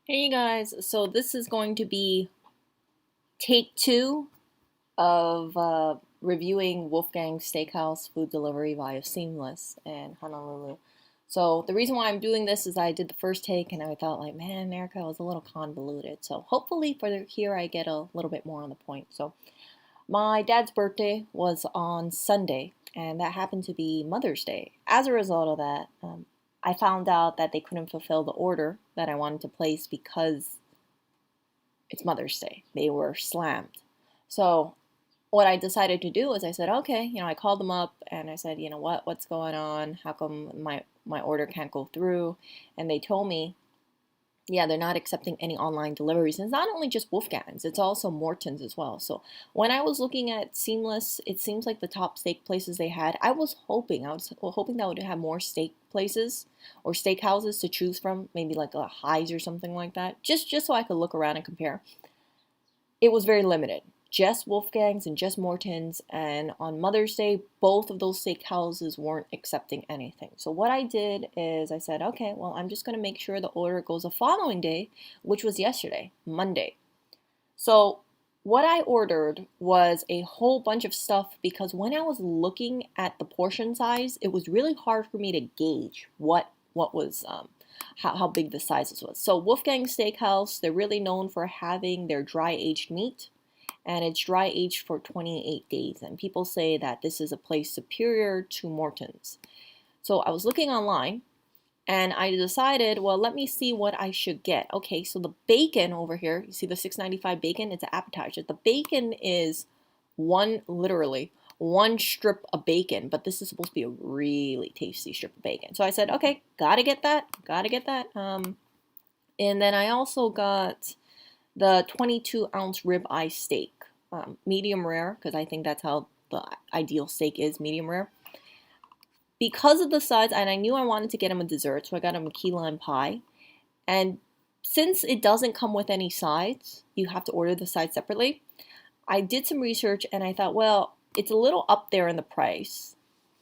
Hey you guys, so this is going to be take two of reviewing Wolfgang's Steakhouse food delivery via Seamless in Honolulu. So the reason why I'm doing this is I did the first take and I thought like, man, Erica was a little convoluted. So hopefully here I get a little bit more on the point. So my dad's birthday was on Sunday and that happened to be Mother's Day. As a result of that, I found out that they couldn't fulfill the order that I wanted to place because it's Mother's Day. They were slammed. So what I decided to do is I said, okay, I called them up and I said, what's going on? How come my order can't go through? And they told me, yeah, they're not accepting any online deliveries. And it's not only just Wolfgang's, it's also Morton's as well. So when I was looking at Seamless, it seems like the top steak places they had, I was hoping that would have more steak places or steakhouses to choose from, maybe like a Highs or something like that, just so I could look around and compare. It was very limited. Just Wolfgang's and just Morton's, and on Mother's Day, both of those steakhouses weren't accepting anything. So what I did is I said, okay, well, I'm just going to make sure the order goes the following day, which was yesterday, Monday. So what I ordered was a whole bunch of stuff because when I was looking at the portion size, it was really hard for me to gauge what was how big the sizes was. So Wolfgang Steakhouse, they're really known for having their dry aged meat, and it's dry aged for 28 days. And people say that this is a place superior to Morton's. So I was looking online and I decided, well, let me see what I should get. Okay, so the bacon over here, you see the $6.95 bacon? It's an appetizer. The bacon is literally one strip of bacon, but this is supposed to be a really tasty strip of bacon. So I said, okay, gotta get that. And then I also got the 22-ounce ribeye steak, medium rare, because I think that's how the ideal steak is, medium rare. Because of the size, and I knew I wanted to get him a dessert, so I got him a key lime pie. And since it doesn't come with any sides, you have to order the sides separately. I did some research and I thought, well, it's a little up there in the price,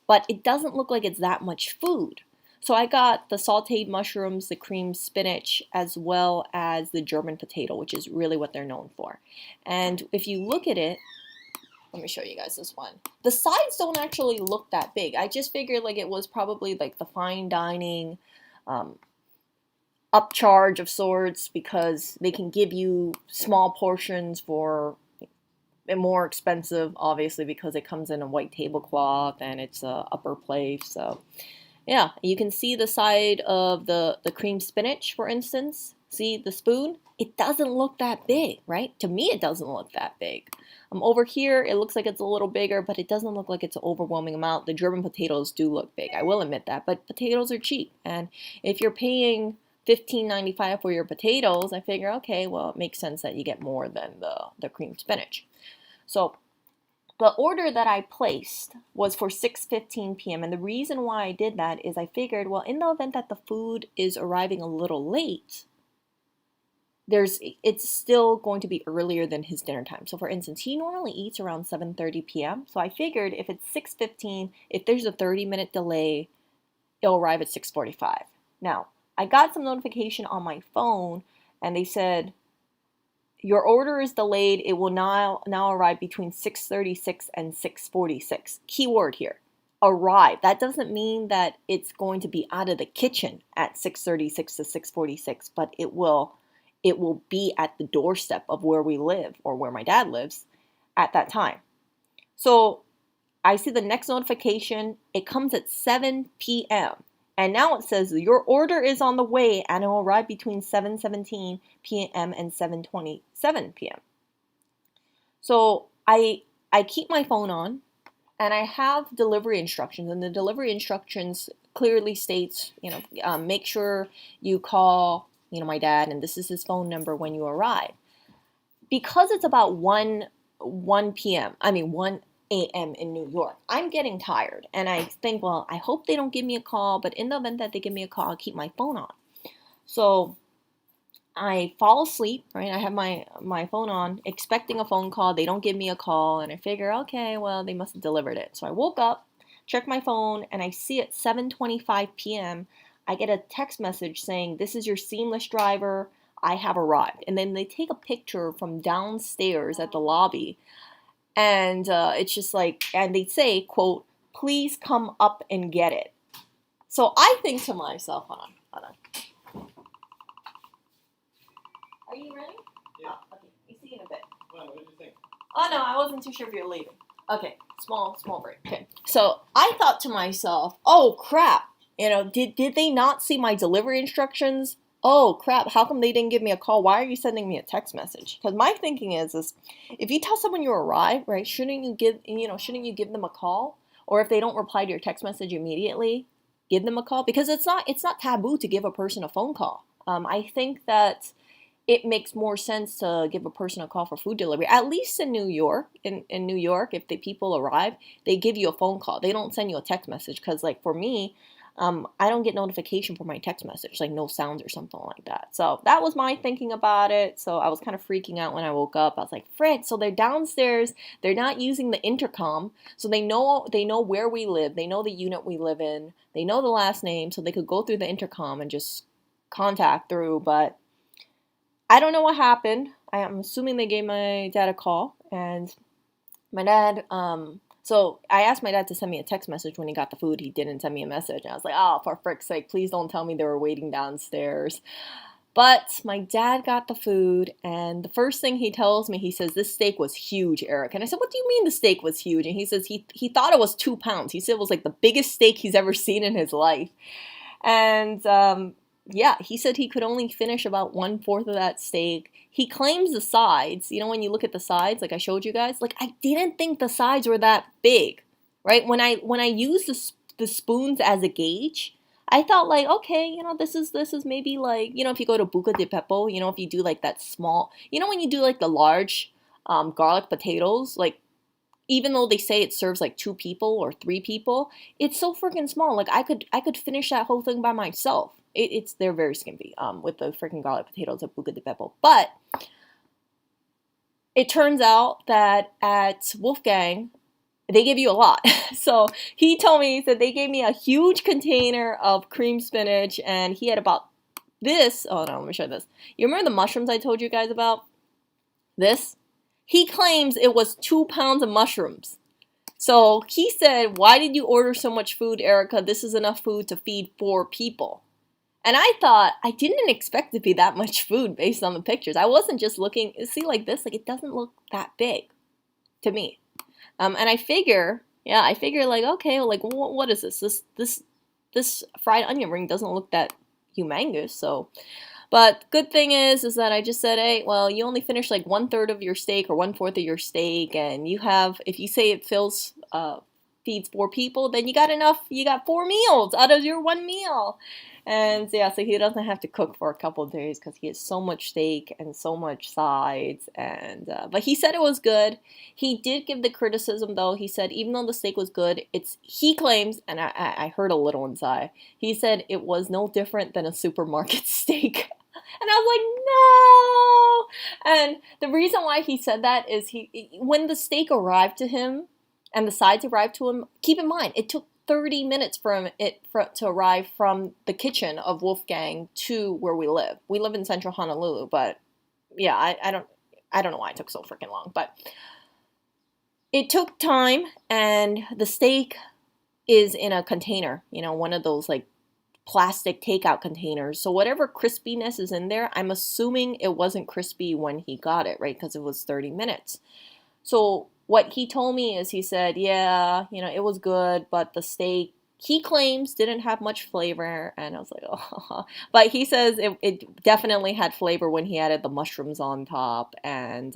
but it doesn't look like it's that much food. So I got the sauteed mushrooms, the cream spinach, as well as the German potato, which is really what they're known for. And if you look at it, let me show you guys this one. The sides don't actually look that big. I just figured like it was probably like the fine dining upcharge of sorts because they can give you small portions for more expensive, obviously, because it comes in a white tablecloth and it's a upper place. So yeah, you can see the side of the cream spinach, for instance. See the spoon? It doesn't look that big, right? To me, it doesn't look that big. Over here, it looks like it's a little bigger, but it doesn't look like it's an overwhelming amount. The German potatoes do look big, I will admit that, but potatoes are cheap. And if you're paying $15.95 for your potatoes, I figure, okay, well, it makes sense that you get more than the cream spinach. So the order that I placed was for 6:15 p.m. And the reason why I did that is I figured, well, in the event that the food is arriving a little late, it's still going to be earlier than his dinner time. So for instance, he normally eats around 7:30 p.m. So I figured if it's 6:15, if there's a 30-minute delay, it'll arrive at 6:45. Now, I got some notification on my phone and they said your order is delayed. It will now arrive between 6:36 and 6:46. Keyword here, arrive. That doesn't mean that it's going to be out of the kitchen at 6:36 to 6:46, but it will be at the doorstep of where we live or where my dad lives at that time. So I see the next notification. It comes at 7 p.m. And now it says your order is on the way and it will arrive between 7:17 p.m. and 7:27 p.m. So I keep my phone on and I have delivery instructions, and the delivery instructions clearly states, make sure you call, my dad, and this is his phone number when you arrive. Because it's about 1 p.m., 1 a.m. in New York, I'm getting tired. And I think, well, I hope they don't give me a call, but in the event that they give me a call, I'll keep my phone on. So I fall asleep, right? I have my phone on, expecting a phone call. They don't give me a call, and I figure, okay, well, they must have delivered it. So I woke up, check my phone, and I see at 7:25 p.m., I get a text message saying, this is your Seamless driver. I have arrived. And then they take a picture from downstairs at the lobby. And it's just like, and they say, quote, please come up and get it. So I think to myself, hold on. Are you ready? Yeah. Oh, okay. You see you in a bit. Well, what did you think? Oh no, I wasn't too sure if you were leaving. Okay, small break. Okay. So I thought to myself, oh crap, did they not see my delivery instructions? Oh crap, how come they didn't give me a call? Why are you sending me a text message? Because my thinking is if you tell someone you arrived, right, shouldn't you give them a call? Or if they don't reply to your text message immediately, give them a call? Because it's not taboo to give a person a phone call. I think that it makes more sense to give a person a call for food delivery. At least in New York, in New York, if the people arrive, they give you a phone call. They don't send you a text message because, like, for me, I don't get notification for my text message, like no sounds or something like that. So that was my thinking about it. So I was kind of freaking out when I woke up. I was like, frick, so they're downstairs. They're not using the intercom. So they know where we live. They know the unit we live in. They know the last name. So they could go through the intercom and just contact through. But I don't know what happened. I'm assuming they gave my dad a call, and my dad, so I asked my dad to send me a text message when he got the food. He didn't send me a message. And I was like, oh, for frick's sake, please don't tell me they were waiting downstairs. But my dad got the food, and the first thing he tells me, he says, this steak was huge, Eric. And I said, what do you mean the steak was huge? And he says he thought it was 2 pounds. He said it was like the biggest steak he's ever seen in his life. And yeah, he said he could only finish about 1/4 of that steak. He claims the sides, when you look at the sides, like I showed you guys, like I didn't think the sides were that big, right? When I used the spoons as a gauge, I thought like, okay, this is maybe like, if you go to Buca di Beppo, if you do like that small, when you do like the large garlic potatoes, like even though they say it serves like 2 people or 3 people, it's so freaking small. Like I could finish that whole thing by myself. They're very skimpy with the freaking garlic potatoes at Buca di Beppo. But it turns out that at Wolfgang, they give you a lot. So he told me, he said they gave me a huge container of cream spinach, and he had about this. Oh no, let me show you this. You remember the mushrooms I told you guys about? This? He claims it was 2 pounds of mushrooms. So he said, why did you order so much food, Erica? This is enough food to feed 4 people. And I thought, I didn't expect to be that much food based on the pictures. I wasn't just looking, see like this, like it doesn't look that big to me. And I figure like, okay, like what is this? This fried onion ring doesn't look that humongous, so. But good thing is that I just said, hey, well, you only finished like 1/3 of your steak or 1/4 of your steak, and you have, if you say it feeds 4 people, then you got enough, you got 4 meals out of your 1 meal. And yeah, so he doesn't have to cook for a couple of days because he has so much steak and so much sides. And but he said it was good. He did give the criticism though. He said even though the steak was good, he claims, and I heard a little inside. He said it was no different than a supermarket steak. And I was like, no. And the reason why he said that is when the steak arrived to him and the sides arrived to him, keep in mind, it took 30 minutes to arrive from the kitchen of Wolfgang to where we live. We live in central Honolulu, but yeah, I don't know why it took so freaking long, but it took time, and the steak is in a container, one of those like plastic takeout containers. So whatever crispiness is in there, I'm assuming it wasn't crispy when he got it, right? Because it was 30 minutes. So what he told me is he said, yeah, it was good, but the steak, he claims, didn't have much flavor. And I was like, oh. But he says it definitely had flavor when he added the mushrooms on top. And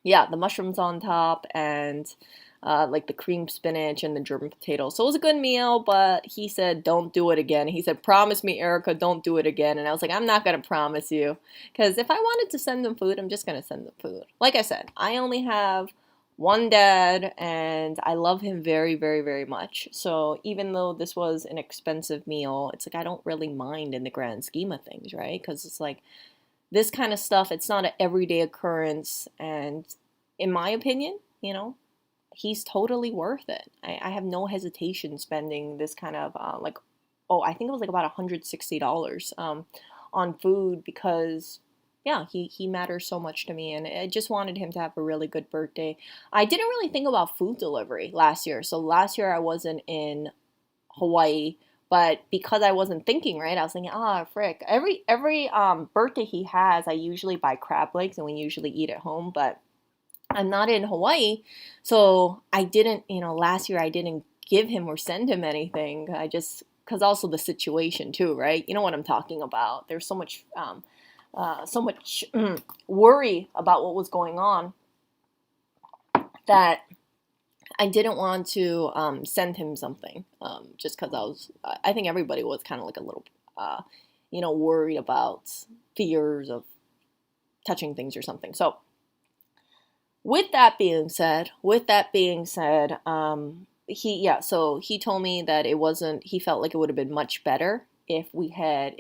yeah, the mushrooms on top and like the cream spinach and the German potatoes. So it was a good meal, but he said, don't do it again. He said, promise me, Erica, don't do it again. And I was like, I'm not going to promise you. Because if I wanted to send them food, I'm just going to send them food. Like I said, I only have one dad, and I love him very, very, very much. So even though this was an expensive meal, it's like I don't really mind in the grand scheme of things, right? Because it's like this kind of stuff, it's not an everyday occurrence. And in my opinion, he's totally worth it. I have no hesitation spending this kind of I think it was like about $160 on food because yeah, he matters so much to me, and I just wanted him to have a really good birthday. I didn't really think about food delivery last year. So last year I wasn't in Hawaii, but because I wasn't thinking right, I was thinking, ah, frick. Every birthday he has, I usually buy crab legs and we usually eat at home, but I'm not in Hawaii, so I didn't, last year I didn't give him or send him anything. I just, because also the situation too, right? You know what I'm talking about. There's so much worry about what was going on that I didn't want to send him something just because I think everybody was kind of like a little, worried about fears of touching things or something. So with that being said, so he told me that he felt like it would have been much better if we had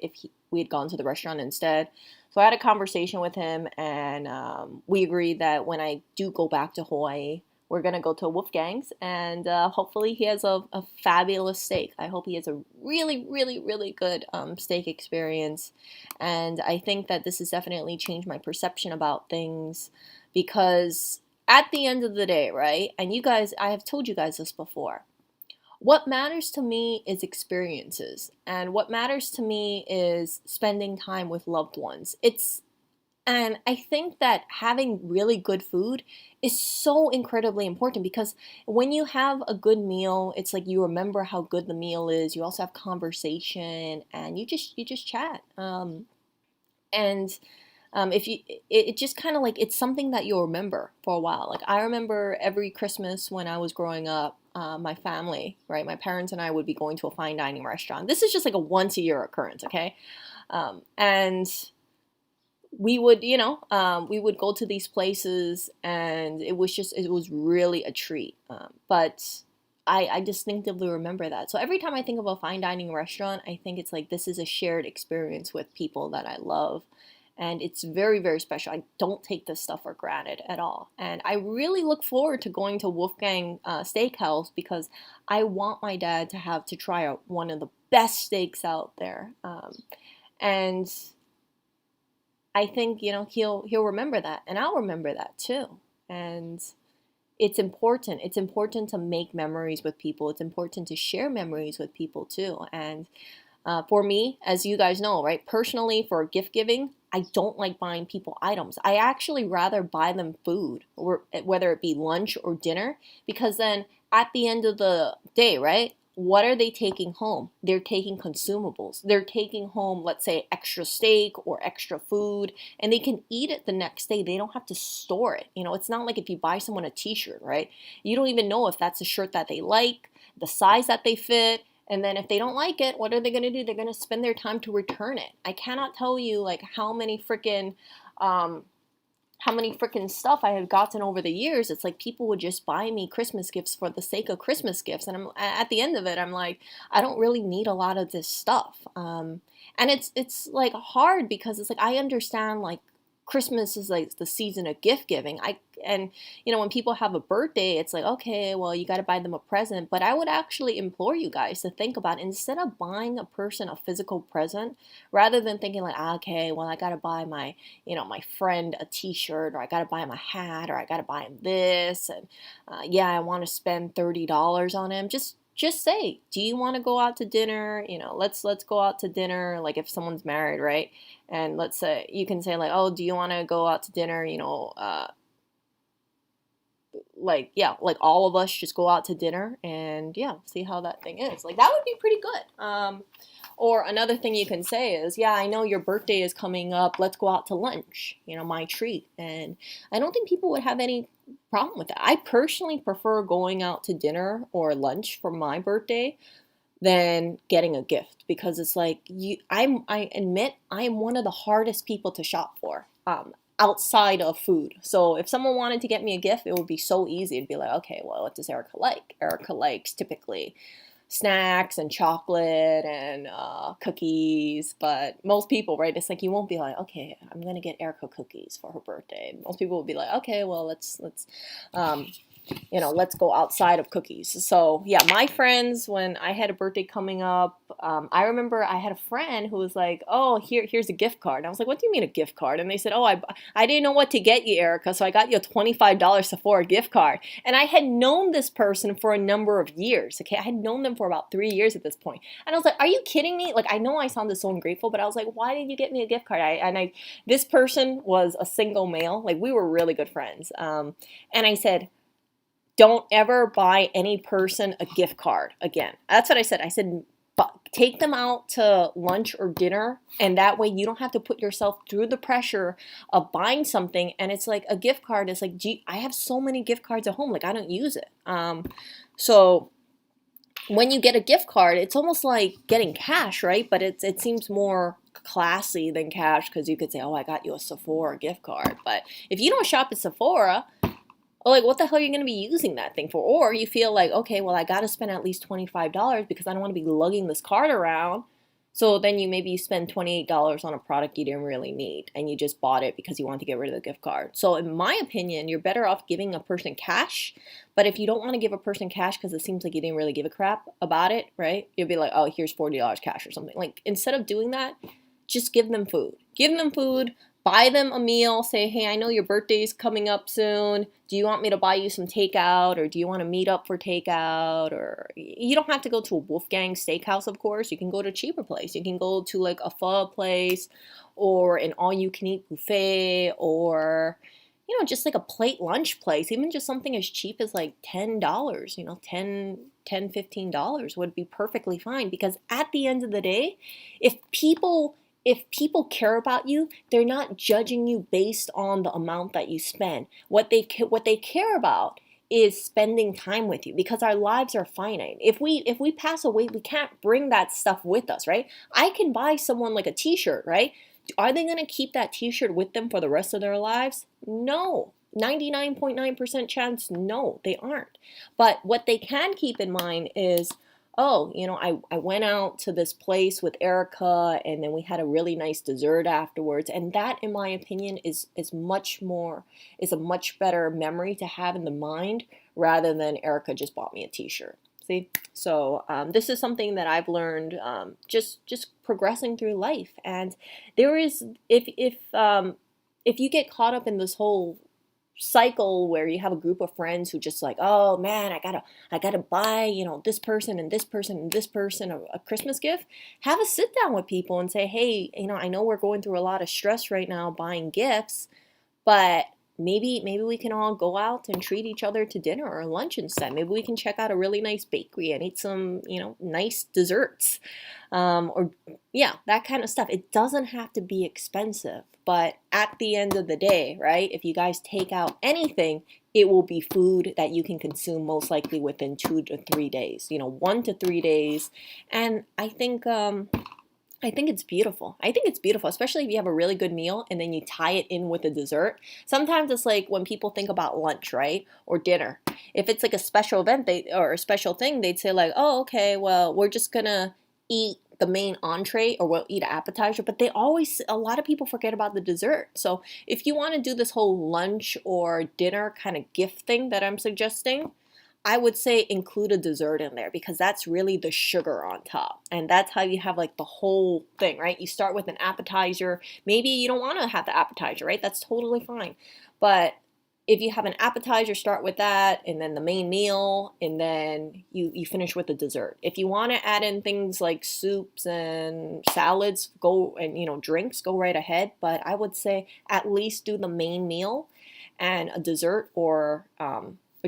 gone to the restaurant instead. So I had a conversation with him, and we agreed that when I do go back to Hawaii, we're gonna go to Wolfgang's, and hopefully he has a fabulous steak. I hope he has a really, really, really good steak experience, and I think that this has definitely changed my perception about things, because at the end of the day, right? And you guys, I have told you guys this before. What matters to me is experiences, and what matters to me is spending time with loved ones. And I think that having really good food is so incredibly important, because when you have a good meal, it's like you remember how good the meal is. You also have conversation, and you just chat. And if you it just kind of like, it's something that you'll remember for a while. Like I remember every Christmas when I was growing up, my family, right, my parents and I would be going to a fine dining restaurant. This is just like a once a year occurrence, okay? And we would, we would go to these places, and it was really a treat. But I distinctively remember that. So every time I think of a fine dining restaurant, I think it's like this is a shared experience with people that I love. And it's very, very special. I don't take this stuff for granted at all. And I really look forward to going to Wolfgang Steakhouse, because I want my dad to try out one of the best steaks out there. And I think, he'll remember that, and I'll remember that too. And it's important. It's important to make memories with people. It's important to share memories with people too. And for me, as you guys know, right, personally, for gift giving, I don't like buying people items. I actually rather buy them food, or whether it be lunch or dinner, because then at the end of the day, right, what are they taking home? They're taking consumables. They're taking home, let's say, extra steak or extra food, and they can eat it the next day. They don't have to store it. It's not like if you buy someone a t-shirt, right? You don't even know if that's a shirt that they like, the size that they fit. And then if they don't like it, what are they going to do? They're going to spend their time to return it. I cannot tell you like how many freaking stuff I have gotten over the years. It's like people would just buy me Christmas gifts for the sake of Christmas gifts. And at the end of it, I'm like, I don't really need a lot of this stuff. And it's like hard, because it's like, I understand like Christmas is like the season of gift giving. When people have a birthday, it's like, okay, well, you got to buy them a present. But I would actually implore you guys to think about, instead of buying a person a physical present, rather than thinking like, okay, well, I got to buy my friend a t-shirt, or I got to buy him a hat, or I got to buy him this. And I want to spend $30 on him. Just say, do you want to go out to dinner? Let's go out to dinner. Like if someone's married, right? And let's say you can say like, oh, do you want to go out to dinner? Like all of us just go out to dinner, and see how that thing is. Like that would be pretty good. Or another thing you can say is, I know your birthday is coming up. Let's go out to lunch. My treat. And I don't think people would have any problem with that. I personally prefer going out to dinner or lunch for my birthday than getting a gift, because it's like I admit I am one of the hardest people to shop for. Outside of food. So if someone wanted to get me a gift, it would be so easy. It'd be like, okay, well, what does Erica like? Erica likes typically snacks and chocolate and cookies, but most people, right, it's like you won't be like, okay, I'm gonna get Erica cookies for her birthday. Most people will be like, okay, well, let's let's go outside of cookies. So yeah, my friends, when I had a birthday coming up, I remember I had a friend who was like, oh, here's a gift card. And I was like, what do you mean a gift card? And they said, oh, I didn't know what to get you, Erica, so I got you a $25 Sephora gift card. And I had known this person for a number of years. Okay, I had known them for about 3 years at this point. And I was like, are you kidding me? Like, I know I sounded so ungrateful, but I was like, why did you get me a gift card? This person was a single male. Like, we were really good friends. And I said, don't ever buy any person a gift card again. That's what I said. I said, take them out to lunch or dinner, and that way you don't have to put yourself through the pressure of buying something. And it's like a gift card is like, gee, I have so many gift cards at home, like I don't use it. So when you get a gift card, it's almost like getting cash, right? But it seems more classy than cash, because you could say, oh, I got you a Sephora gift card. But if you don't shop at Sephora, well, like, what the hell are you going to be using that thing for? Or you feel like, okay, well, I got to spend at least $25 because I don't want to be lugging this cart around. So then you spend $28 on a product you didn't really need, and you just bought it because you want to get rid of the gift card. So in my opinion, you're better off giving a person cash. But if you don't want to give a person cash because it seems like you didn't really give a crap about it, right? You'll be like, oh, here's $40 cash or something. Like, instead of doing that, just give them food. Give them food. Buy them a meal. Say, hey, I know your birthday's coming up soon. Do you want me to buy you some takeout, or do you want to meet up for takeout? Or you don't have to go to a Wolfgang steakhouse, of course. You can go to a cheaper place. You can go to like a pho place, or an all-you-can-eat buffet, or just like a plate lunch place. Even just something as cheap as like $10, $15 would be perfectly fine. Because at the end of the day, if people care about you, they're not judging you based on the amount that you spend. What they care about is spending time with you, because our lives are finite. If we pass away, we can't bring that stuff with us, right? I can buy someone like a t-shirt, right? Are they going to keep that t-shirt with them for the rest of their lives? No. 99.9% chance, no, they aren't. But what they can keep in mind is, oh, I went out to this place with Erica, and then we had a really nice dessert afterwards. And that, in my opinion, is a much better memory to have in the mind, rather than Erica just bought me a t-shirt. See? So this is something that I've learned just progressing through life. And there is, if you get caught up in this whole cycle where you have a group of friends who just like, oh man, I gotta buy, this person and this person and this person a Christmas gift. Have a sit down with people and say, hey, I know we're going through a lot of stress right now buying gifts, but maybe we can all go out and treat each other to dinner or lunch instead. Maybe we can check out a really nice bakery and eat some, nice desserts. Or yeah, that kind of stuff. It doesn't have to be expensive, but at the end of the day, right, if you guys take out anything, it will be food that you can consume most likely within 2 to 3 days, 1 to 3 days. And I think it's beautiful. I think it's beautiful, especially if you have a really good meal and then you tie it in with a dessert. Sometimes it's like when people think about lunch, right? Or dinner. If it's like a special event or a special thing, they'd say like, oh, okay, well, we're just gonna eat the main entree, or we'll eat an appetizer. But a lot of people forget about the dessert. So if you want to do this whole lunch or dinner kind of gift thing that I'm suggesting, I would say include a dessert in there, because that's really the sugar on top. And that's how you have like the whole thing, right? You start with an appetizer. Maybe you don't want to have the appetizer, right? That's totally fine. But if you have an appetizer, start with that, and then the main meal, and then you finish with the dessert. If you want to add in things like soups and salads, drinks, go right ahead. But I would say at least do the main meal and a dessert, or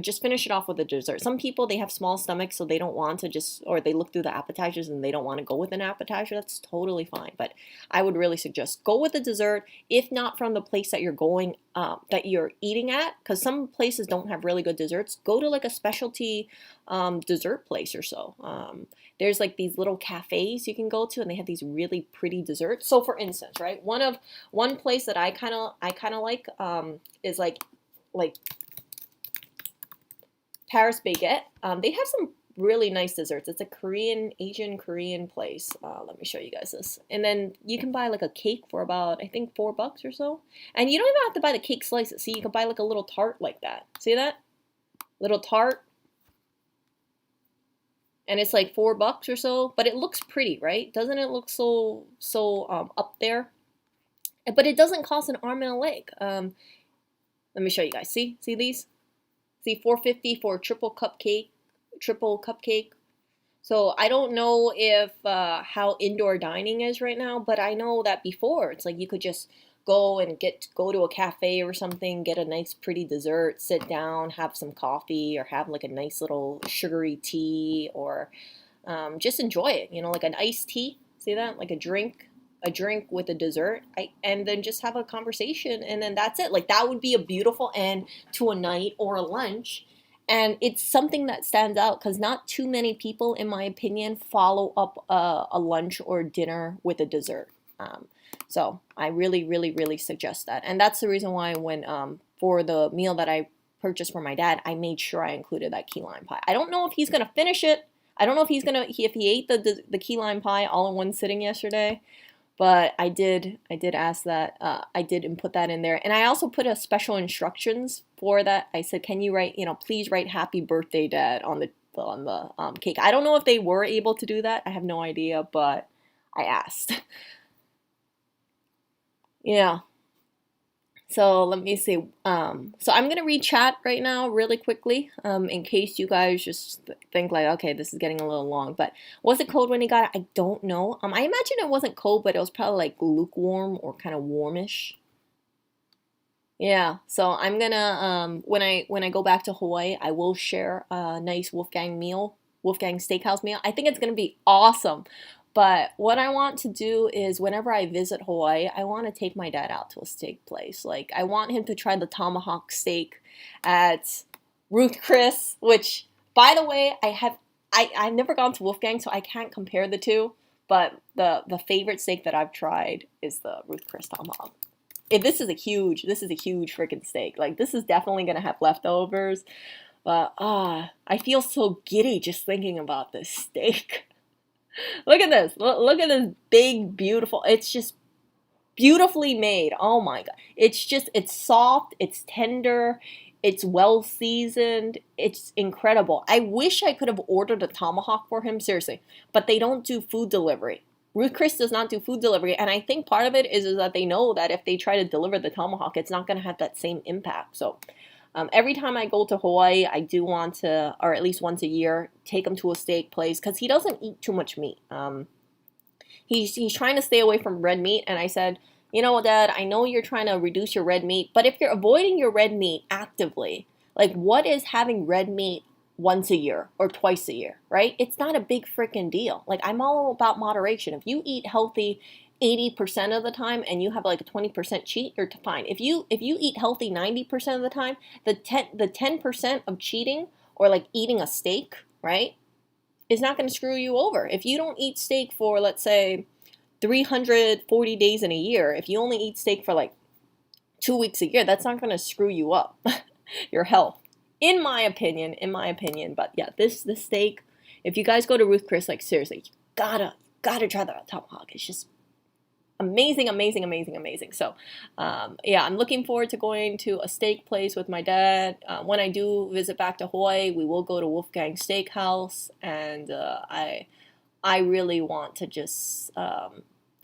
just finish it off with a dessert. Some people, they have small stomachs, so they don't want to or they look through the appetizers and they don't want to go with an appetizer. That's totally fine. But I would really suggest go with a dessert, if not from the place that you're going, that you're eating at, because some places don't have really good desserts. Go to like a specialty dessert place or so. There's like these little cafes you can go to, and they have these really pretty desserts. So for instance, right, one place that I kind of like is like Paris Baguette. They have some really nice desserts. It's a Asian Korean place. Let me show you guys this. And then you can buy like a cake for about, I think, $4 or so. And you don't even have to buy the cake slices. See, you can buy like a little tart like that. See that? little tart, and it's like $4 or so, but it looks pretty, right? Doesn't it look so up there? But it doesn't cost an arm and a leg. Let me show you guys. See these? See, 450 for a triple cupcake. So I don't know if how indoor dining is right now, but I know that before it's like you could just go to a cafe or something, get a nice pretty dessert, sit down, have some coffee, or have like a nice little sugary tea, or just enjoy it. You know, like an iced tea. See that? Like a drink with a dessert. And then just have a conversation, and then that's it. Like that would be a beautiful end to a night or a lunch. And it's something that stands out because not too many people, in my opinion, follow up a lunch or dinner with a dessert. So I really, really, really suggest that. And that's the reason why when for the meal that I purchased for my dad, I made sure I included that key lime pie. I don't know if he's gonna finish it. I don't know if if he ate the key lime pie all in one sitting yesterday. But I did ask that. I did input that in there, and I also put a special instructions for that. I said, "Can you write, please write Happy Birthday, Dad on the cake." I don't know if they were able to do that. I have no idea, but I asked. Yeah. So let me see. So I'm gonna read chat right now really quickly, in case you guys just think like, okay, this is getting a little long. But was it cold when he got it? I don't know. I imagine it wasn't cold, but it was probably like lukewarm or kind of warmish. Yeah. So I'm gonna when I go back to Hawaii, I will share a nice Wolfgang Steakhouse meal. I think it's gonna be awesome. But what I want to do is whenever I visit Hawaii, I want to take my dad out to a steak place. Like I want him to try the tomahawk steak at Ruth Chris, which by the way, I've never gone to Wolfgang, so I can't compare the two. But the favorite steak that I've tried is the Ruth Chris tomahawk. This is a huge freaking steak. Like this is definitely gonna have leftovers. But I feel so giddy just thinking about this steak. Look at this. Look at this big, beautiful. It's just beautifully made. Oh my God. It's soft, it's tender, it's well seasoned. It's incredible. I wish I could have ordered a tomahawk for him, seriously, but they don't do food delivery. Ruth Chris does not do food delivery, and I think part of it is that they know that if they try to deliver the tomahawk, it's not going to have that same impact. So every time I go to Hawaii, I do want to, or at least once a year, take him to a steak place because he doesn't eat too much meat. He's trying to stay away from red meat, and I said, Dad, I know you're trying to reduce your red meat, but if you're avoiding your red meat actively, like what is having red meat once a year or twice a year, right? It's not a big freaking deal. Like I'm all about moderation. If you eat healthy 80% of the time and you have like a 20% cheat, you're fine. If you eat healthy 90% of the time, the 10% of cheating or like eating a steak, right, is not going to screw you over. If you don't eat steak for let's say 340 days in a year, if you only eat steak for like 2 weeks a year, that's not going to screw you up your health. In my opinion, but yeah, this steak, if you guys go to Ruth Chris, like seriously, you gotta try the tomahawk. It's just amazing, amazing, amazing, amazing. So, yeah, I'm looking forward to going to a steak place with my dad. When I do visit back to Hawaii, we will go to Wolfgang Steakhouse, and I really want to just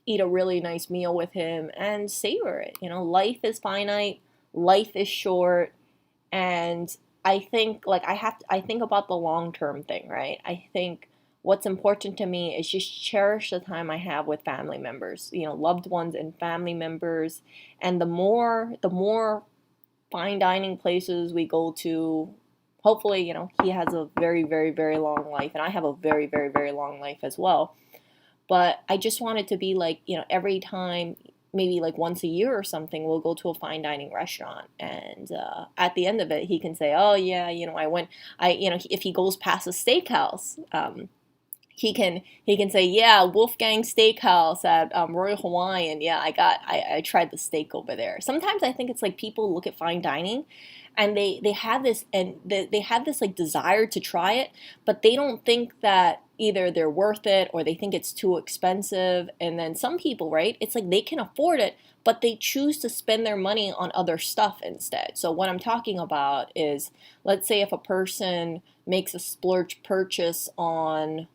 eat a really nice meal with him and savor it. Life is finite, life is short, and I think like I think about the long term thing, right? I think what's important to me is just cherish the time I have with family members, loved ones and family members. And the more fine dining places we go to, hopefully, he has a very, very, very long life and I have a very, very, very long life as well. But I just want it to be like, every time, maybe like once a year or something, we'll go to a fine dining restaurant. And at the end of it, he can say, oh, yeah, I went, if he goes past a steakhouse, he can say, yeah, Wolfgang Steakhouse at Royal Hawaiian. Yeah, I tried the steak over there. Sometimes I think it's like people look at fine dining and they have this, and they have this like desire to try it, but they don't think that either they're worth it or they think it's too expensive. And then some people, right, it's like they can afford it, but they choose to spend their money on other stuff instead. So what I'm talking about is, let's say if a person makes a splurge purchase on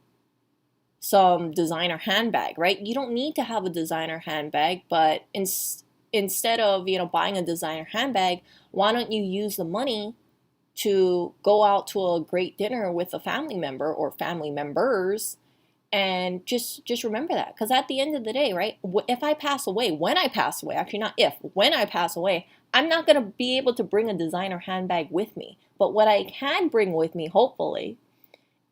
some designer handbag, right? You don't need to have a designer handbag, but instead of, buying a designer handbag, why don't you use the money to go out to a great dinner with a family member or family members, and just remember that, because at the end of the day, right, if I pass away, when I pass away, actually not if, when I pass away, I'm not going to be able to bring a designer handbag with me. But what I can bring with me, hopefully,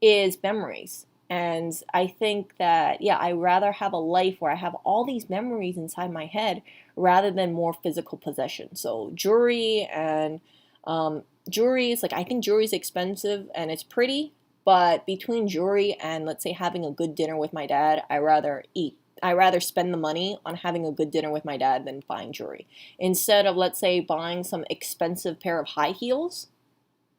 is memories. And I think that, yeah, I rather have a life where I have all these memories inside my head rather than more physical possession. So jewelry and jewelry is like, I think jewelry is expensive and it's pretty, but between jewelry and, let's say, having a good dinner with my dad, I rather spend the money on having a good dinner with my dad than buying jewelry. Instead of, let's say, buying some expensive pair of high heels,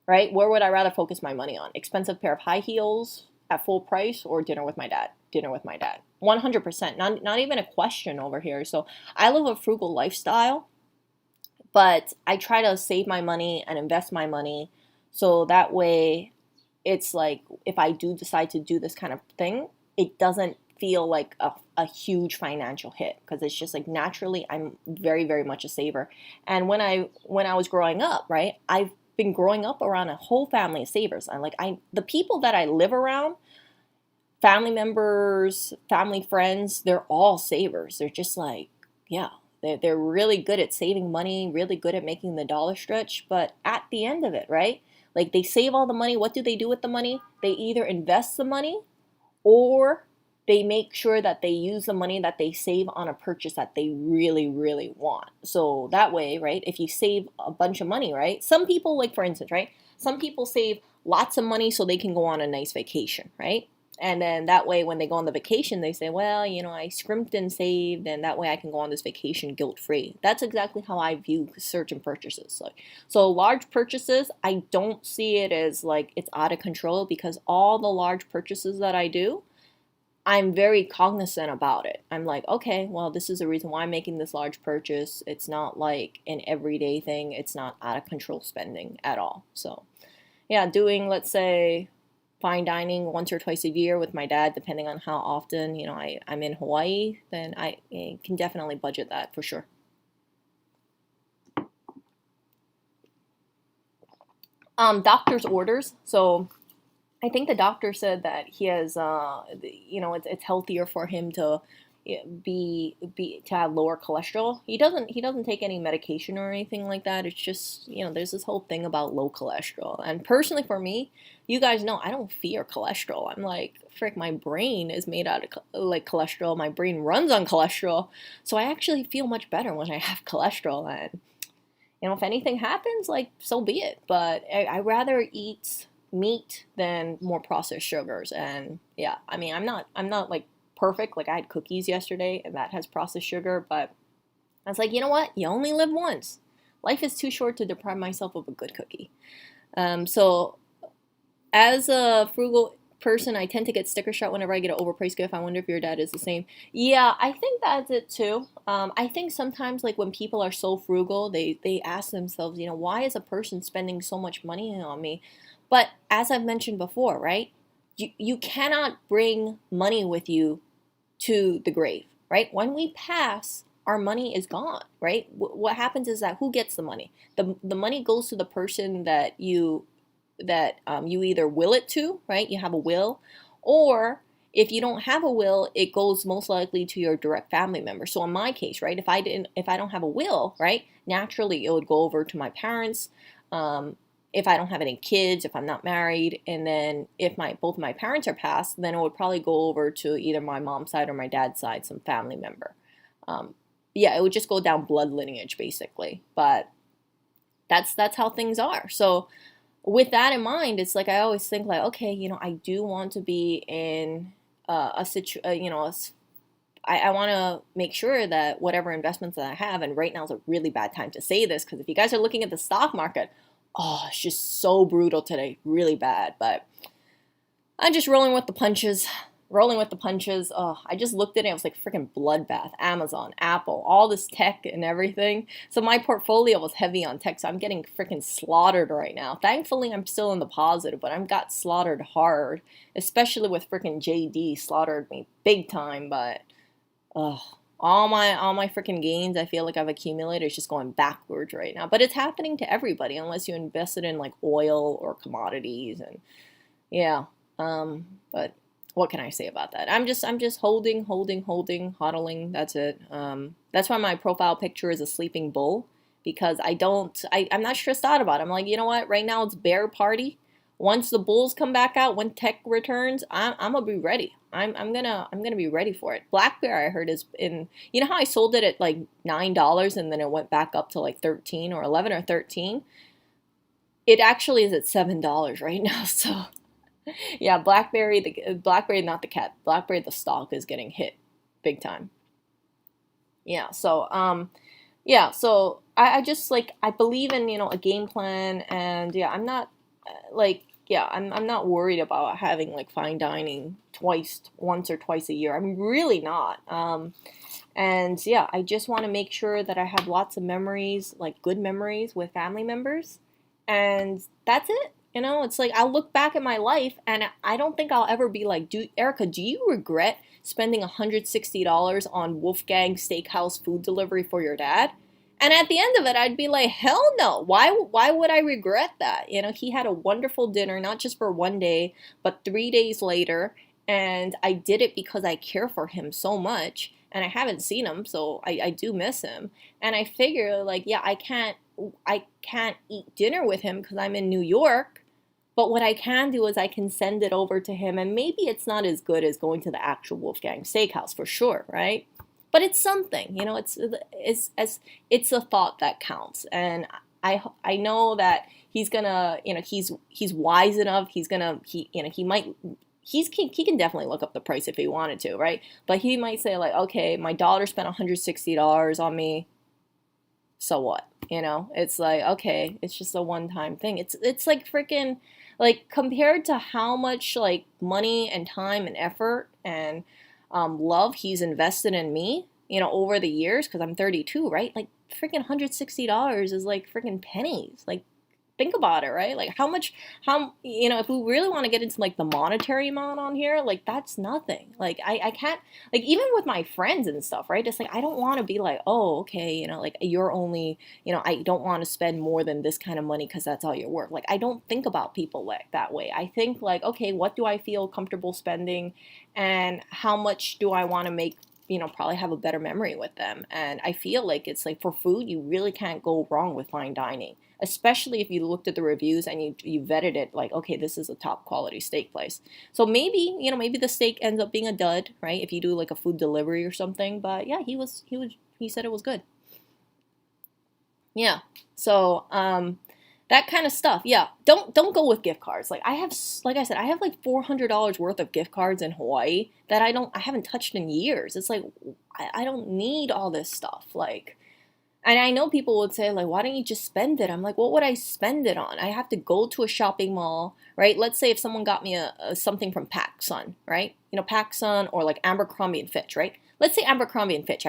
right? Where would I rather focus my money on? Expensive pair of high heels at full price, or dinner with my dad? Dinner with my dad. 100%. Not even a question over here. So I live a frugal lifestyle, but I try to save my money and invest my money, so that way it's like, if I do decide to do this kind of thing, it doesn't feel like a huge financial hit, because it's just like, naturally I'm very, very much a saver. And when I was growing up, right, I've been growing up around a whole family of savers. The people that I live around, family members, family friends, they're all savers. They're just like, yeah, they're really good at saving money, really good at making the dollar stretch. But at the end of it, right, like, they save all the money. What do they do with the money? They either invest the money, or they make sure that they use the money that they save on a purchase that they really, really want. So that way, right, if you save a bunch of money, right, some people, like, for instance, right, some people save lots of money so they can go on a nice vacation, right? And then that way, when they go on the vacation, they say, well, I scrimped and saved, and that way I can go on this vacation guilt-free. That's exactly how I view certain purchases. So large purchases, I don't see it as like it's out of control, because all the large purchases that I do, I'm very cognizant about it. I'm like, okay, well, this is the reason why I'm making this large purchase. It's not like an everyday thing. It's not out of control spending at all. So yeah, doing, let's say, fine dining once or twice a year with my dad, depending on how often, I'm in Hawaii, then I can definitely budget that for sure. Doctor's orders. So I think the doctor said that he has, it's healthier for him to be to have lower cholesterol. He doesn't take any medication or anything like that. It's just, there's this whole thing about low cholesterol. And personally, for me, you guys know I don't fear cholesterol. I'm like, frick, my brain is made out of like cholesterol. My brain runs on cholesterol, so I actually feel much better when I have cholesterol. And if anything happens, like, so be it. But I rather eat meat than more processed sugars. And yeah, I mean, I'm not like perfect. Like, I had cookies yesterday and that has processed sugar, but I was like, you know what? You only live once. Life is too short to deprive myself of a good cookie. So as a frugal person, I tend to get sticker shock whenever I get an overpriced gift. I wonder if your dad is the same. Yeah, I think that's it too. I think sometimes, like, when people are so frugal, they ask themselves, why is a person spending so much money on me? But as I've mentioned before, right, you cannot bring money with you to the grave, right? When we pass, our money is gone, right? What happens is that, who gets the money? The money goes to the person that you either will it to, right? You have a will, or if you don't have a will, it goes most likely to your direct family member. So in my case, right, if I don't have a will, right, naturally it would go over to my parents. If I don't have any kids, if I'm not married, and then if both my parents are passed, then it would probably go over to either my mom's side or my dad's side, some family member. Yeah, it would just go down blood lineage basically. But that's how things are. So with that in mind, it's like, I always think like, okay, I do want to be in a I want to make sure that whatever investments that I have, and right now is a really bad time to say this, because if you guys are looking at the stock market, Oh, it's just so brutal today. Really bad. But I'm just rolling with the punches. Rolling with the punches. Oh, I just looked at it. It was like freaking bloodbath. Amazon, Apple, all this tech and everything. So my portfolio was heavy on tech. So I'm getting freaking slaughtered right now. Thankfully, I'm still in the positive, but I'm got slaughtered hard. Especially with freaking JD slaughtered me big time. But all my freaking gains I feel like I've accumulated is just going backwards right now. But it's happening to everybody unless you invested in like oil or commodities and yeah. But what can I say about that? I'm just holding, hodling. That's it. That's why my profile picture is a sleeping bull because I'm not stressed out about it. I'm like, you know what? Right now it's bear party. Once the bulls come back out, when tech returns, I'm gonna be ready. I'm gonna be ready for it. Black Bear I heard is in. You know how I sold it at like $9 and then it went back up to like 13 or 11 or 13. It actually is at $7 right now. So yeah, Blackberry, not the cat. Blackberry, the stock is getting hit big time. Yeah. So I just like I believe in a game plan, and yeah, I'm not I'm not worried about having like fine dining once or twice a year. I'm really not. And yeah, I just want to make sure that I have lots of memories, like good memories with family members, and that's it. It's like I'll look back at my life and I don't think I'll ever be like, Erica, do you regret spending $160 on Wolfgang Steakhouse food delivery for your dad? And at the end of it, I'd be like, hell no. Why would I regret that? He had a wonderful dinner, not just for one day, but 3 days later. And I did it because I care for him so much. And I haven't seen him, so I do miss him. And I figure, like, yeah, I can't eat dinner with him because I'm in New York. But what I can do is I can send it over to him, and maybe it's not as good as going to the actual Wolfgang Steakhouse for sure, right? But it's something, it's a thought that counts, and I know that he's gonna, he's wise enough. He can definitely look up the price if he wanted to, right? But he might say like, okay, my daughter spent $160 on me, so what? It's like, okay, it's just a one-time thing. It's like freaking like compared to how much like money and time and effort and love he's invested in me, over the years because I'm 32, right? Like freaking $160 is like freaking pennies. Like think about it, right? Like if we really want to get into like the monetary amount on here, like that's nothing. Like I can't, like even with my friends and stuff, right? It's like I don't want to be like, oh, okay, like you're only, I don't want to spend more than this kind of money because that's all you're worth. Like I don't think about people like that way. I think like, okay, what do I feel comfortable spending and how much do I want to make, probably have a better memory with them. And I feel like it's like for food, you really can't go wrong with fine dining, especially if you looked at the reviews and you vetted it like, okay, this is a top quality steak place. So maybe the steak ends up being a dud, right? If you do like a food delivery or something. But yeah, he said it was good. Yeah. So, that kind of stuff. Yeah. Don't go with gift cards. Like I said, I have like $400 worth of gift cards in Hawaii that I haven't touched in years. It's like I don't need all this stuff. Like, and I know people would say like, why don't you just spend it? I'm like, what would I spend it on? I have to go to a shopping mall, right? Let's say if someone got me a something from PacSun, right? PacSun or like Abercrombie and Fitch, right? Let's say Abercrombie and Fitch.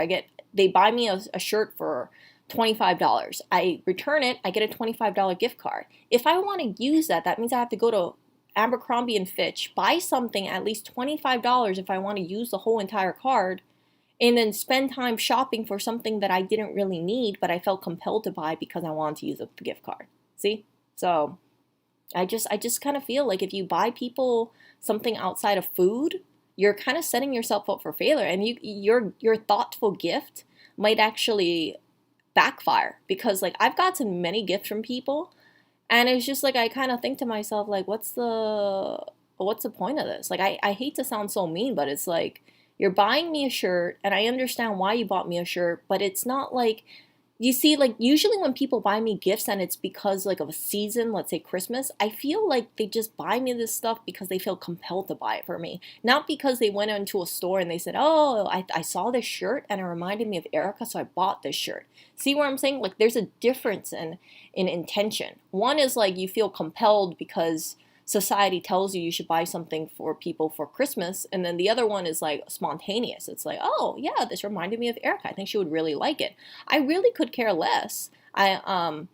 They buy me a shirt for $25. I return it, I get a $25 gift card. If I want to use that, that means I have to go to Abercrombie and Fitch, buy something at least $25 if I want to use the whole entire card, and then spend time shopping for something that I didn't really need, but I felt compelled to buy because I wanted to use a gift card. See? So I just kind of feel like if you buy people something outside of food, you're kind of setting yourself up for failure, and your thoughtful gift might actually backfire because like I've gotten many gifts from people and it's just like I kind of think to myself like what's the point of this? Like I hate to sound so mean, but it's like you're buying me a shirt and I understand why you bought me a shirt, but it's not like You see, like usually when people buy me gifts and it's because like of a season, let's say Christmas, I feel like they just buy me this stuff because they feel compelled to buy it for me. Not because they went into a store and they said, oh, I saw this shirt and it reminded me of Erica, so I bought this shirt. See what I'm saying? Like there's a difference in intention. One is like you feel compelled because society tells you you should buy something for people for Christmas, and then the other one is like spontaneous. It's like, oh yeah, this reminded me of Erica. I think she would really like it. I really could care less. I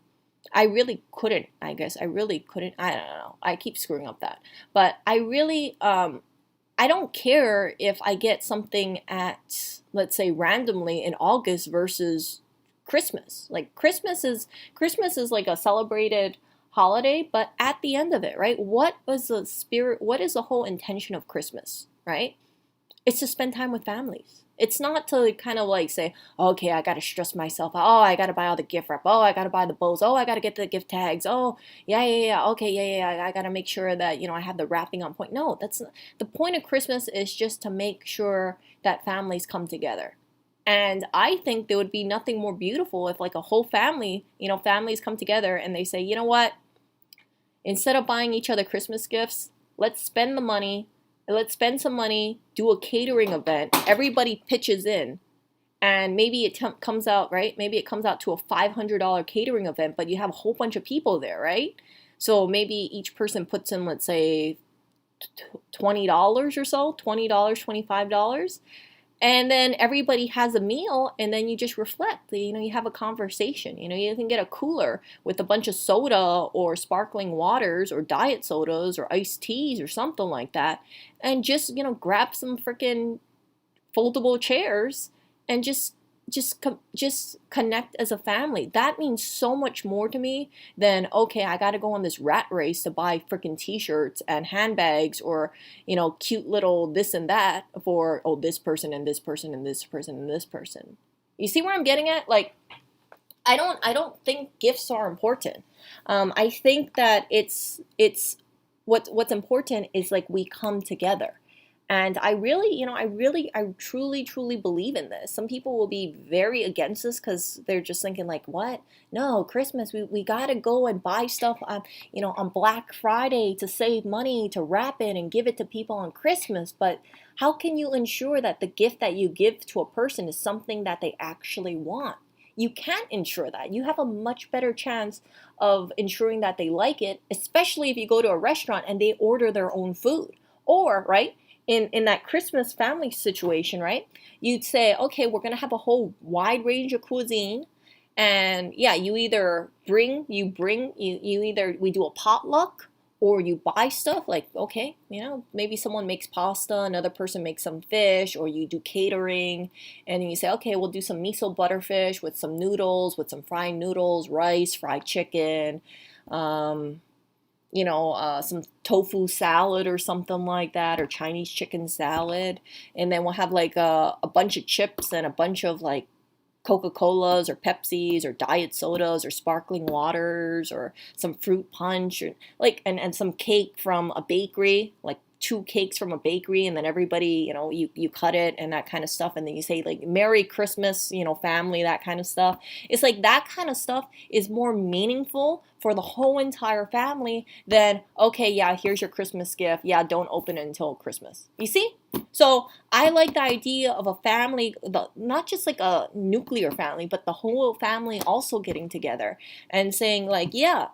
really couldn't, I guess. I really couldn't. I don't know. I keep screwing up that. But I really I don't care if I get something at, let's say, randomly in August versus Christmas. Like Christmas is like a celebrated holiday, but at the end of it, right? What was the spirit? What is the whole intention of Christmas, right? It's to spend time with families. It's not to kind of like say, okay, I gotta stress myself out. Oh, I gotta buy all the gift wrap. Oh, I gotta buy the bows. Oh, I gotta get the gift tags. Oh, yeah. Okay, yeah. I gotta make sure that, I have the wrapping on point. No, that's not, the point of Christmas is just to make sure that families come together. And I think there would be nothing more beautiful if like a whole family, families come together and they say, you know what? Instead of buying each other Christmas gifts, let's spend the money. Let's spend some money, do a catering event. Everybody pitches in. And maybe it comes out, right? Maybe it comes out to a $500 catering event, but you have a whole bunch of people there, right? So maybe each person puts in, let's say, $20 or so, $20, $25. And then everybody has a meal, and then you just reflect. You have a conversation. You can get a cooler with a bunch of soda or sparkling waters or diet sodas or iced teas or something like that, and just grab some freaking foldable chairs and just connect as a family. That means so much more to me than, okay, I got to go on this rat race to buy freaking t-shirts and handbags or cute little this and that for, oh, this person and this person and this person and this person. You see where I'm getting at? Like, I don't think gifts are important. I think that it's what's important is like we come together. And I really, I truly, truly believe in this. Some people will be very against this because they're just thinking like, what? No, Christmas, we got to go and buy stuff on Black Friday to save money, to wrap it and give it to people on Christmas. But how can you ensure that the gift that you give to a person is something that they actually want? You can't ensure that. You have a much better chance of ensuring that they like it, especially if you go to a restaurant and they order their own food. Or, right? In that Christmas family situation, right? You'd say, okay, we're gonna have a whole wide range of cuisine, and yeah, you either we do a potluck or you buy stuff like, okay, maybe someone makes pasta, another person makes some fish, or you do catering, and you say, okay, we'll do some miso butterfish with some noodles, with some fried noodles, rice, fried chicken, some tofu salad or something like that, or Chinese chicken salad. And then we'll have like a bunch of chips and a bunch of like Coca-Colas or Pepsis or diet sodas or sparkling waters or some fruit punch or like and some cake from a bakery, like two cakes from a bakery, and then everybody, you cut it and that kind of stuff, and then you say like Merry Christmas, family, that kind of stuff. It's like that kind of stuff is more meaningful for the whole entire family than, okay, yeah, here's your Christmas gift. Yeah, don't open it until Christmas. You see? So I like the idea of a family, not just like a nuclear family, but the whole family also getting together and saying like, yeah,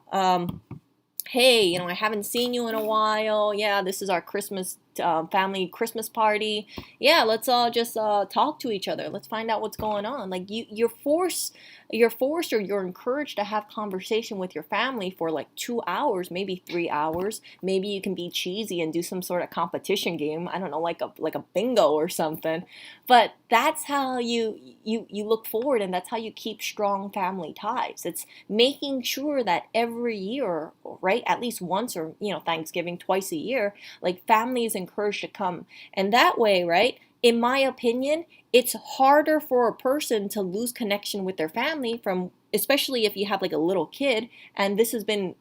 hey, I haven't seen you in a while. Yeah, this is our Christmas family Christmas party. Yeah, let's all just talk to each other. Let's find out what's going on. Like you're forced or you're encouraged to have conversation with your family for like 2 hours, maybe 3 hours. Maybe you can be cheesy and do some sort of competition game. I don't know, like a bingo or something. But that's how you look forward, and that's how you keep strong family ties. It's making sure that every year, right, at least once, or Thanksgiving twice a year, like family is encouraged to come. And that way, right, in my opinion, it's harder for a person to lose connection with their family from, especially if you have like a little kid and this has been